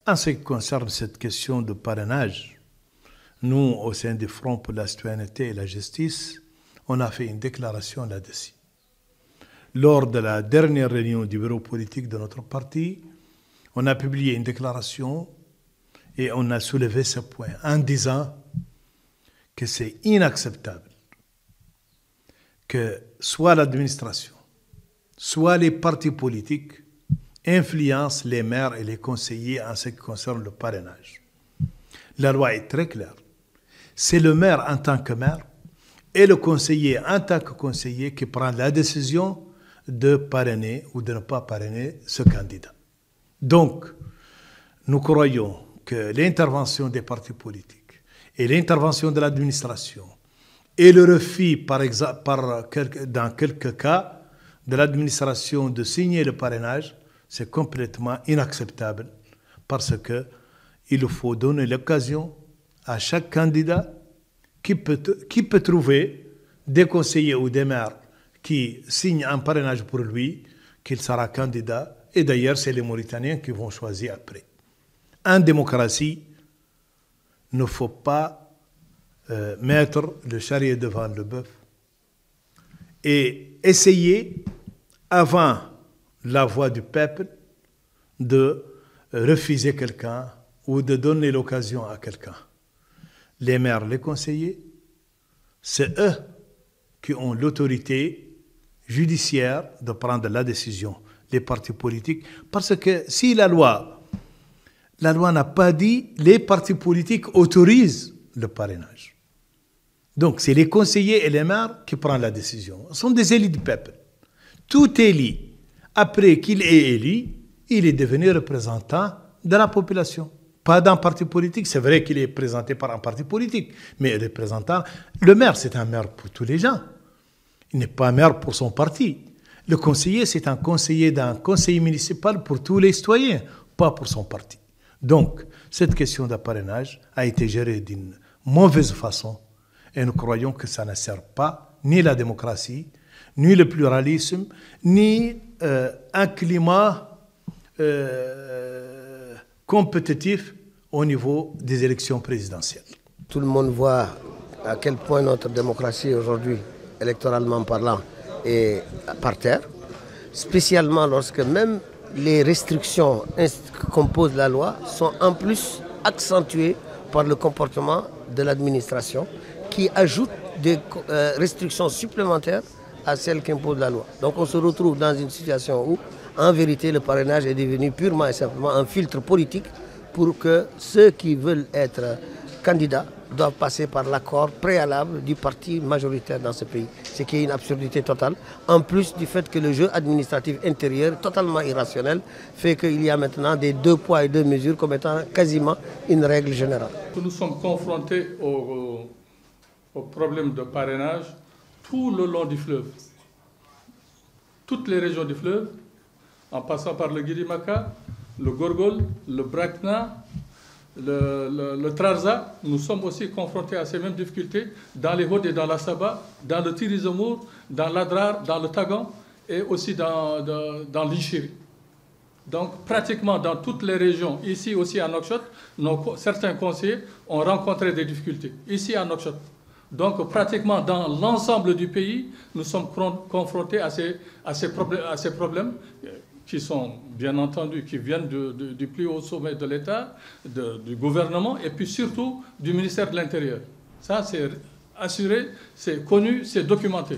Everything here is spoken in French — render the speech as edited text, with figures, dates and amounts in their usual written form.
En ce qui concerne cette question de parrainage, nous, au sein du Front pour la citoyenneté et la justice, on a fait une déclaration là-dessus. Lors de la dernière réunion du bureau politique de notre parti, on a publié une déclaration et on a soulevé ce point en disant que c'est inacceptable que soit l'administration, soit les partis politiques influencent les maires et les conseillers en ce qui concerne le parrainage. La loi est très claire. C'est le maire en tant que maire et le conseiller en tant que conseiller qui prend la décision de parrainer ou de ne pas parrainer ce candidat. Donc, nous croyons que l'intervention des partis politiques et l'intervention de l'administration et le refus, par exemple, dans quelques cas, de l'administration de signer le parrainage, c'est complètement inacceptable parce qu'il faut donner l'occasion à chaque candidat qui peut trouver des conseillers ou des maires qui signent un parrainage pour lui, qu'il sera candidat. Et d'ailleurs, c'est les Mauritaniens qui vont choisir après. En démocratie, il ne faut pas mettre le charrier devant le bœuf et essayer, avant la voix du peuple, de refuser quelqu'un ou de donner l'occasion à quelqu'un. Les maires, les conseillers, c'est eux qui ont l'autorité judiciaire de prendre la décision, les partis politiques, parce que si la loi n'a pas dit les partis politiques autorisent le parrainage. Donc, c'est les conseillers et les maires qui prennent la décision. Ce sont des élus du peuple. Tout élu, après qu'il est élu, il est devenu représentant de la population. Pas d'un parti politique. C'est vrai qu'il est présenté par un parti politique, mais représentant. Le maire, c'est un maire pour tous les gens. Il n'est pas un maire pour son parti. Le conseiller, c'est un conseiller d'un conseiller municipal pour tous les citoyens, pas pour son parti. Donc, cette question de parrainage a été gérée d'une mauvaise façon. Et nous croyons que ça ne sert pas ni la démocratie, ni le pluralisme, ni un climat compétitif au niveau des élections présidentielles. Tout le monde voit à quel point notre démocratie aujourd'hui, électoralement parlant, est par terre, spécialement lorsque même les restrictions que compose la loi sont en plus accentuées par le comportement de l'administration, qui ajoute des restrictions supplémentaires à celles qu'impose la loi. Donc on se retrouve dans une situation où, en vérité, le parrainage est devenu purement et simplement un filtre politique pour que ceux qui veulent être candidats doivent passer par l'accord préalable du parti majoritaire dans ce pays. Ce qui est une absurdité totale, en plus du fait que le jeu administratif intérieur, totalement irrationnel, fait qu'il y a maintenant des 2 poids et 2 mesures comme étant quasiment une règle générale. Nous sommes confrontés au problème de parrainage tout le long du fleuve. Toutes les régions du fleuve, en passant par le Guirimaka, le Gorgol, le Brakna, le Trarza, nous sommes aussi confrontés à ces mêmes difficultés dans les Hauts et dans la Saba, dans le Tirizomour, dans l'Adrar, dans le Tagan et aussi dans l'Ichiri. Donc pratiquement dans toutes les régions, ici aussi à Nouakchott, certains conseillers ont rencontré des difficultés, ici à Nouakchott. Donc pratiquement dans l'ensemble du pays, nous sommes confrontés à ces problèmes qui sont bien entendu, qui viennent du plus haut sommet de l'État, du gouvernement et puis surtout du ministère de l'Intérieur. Ça c'est assuré, c'est connu, c'est documenté.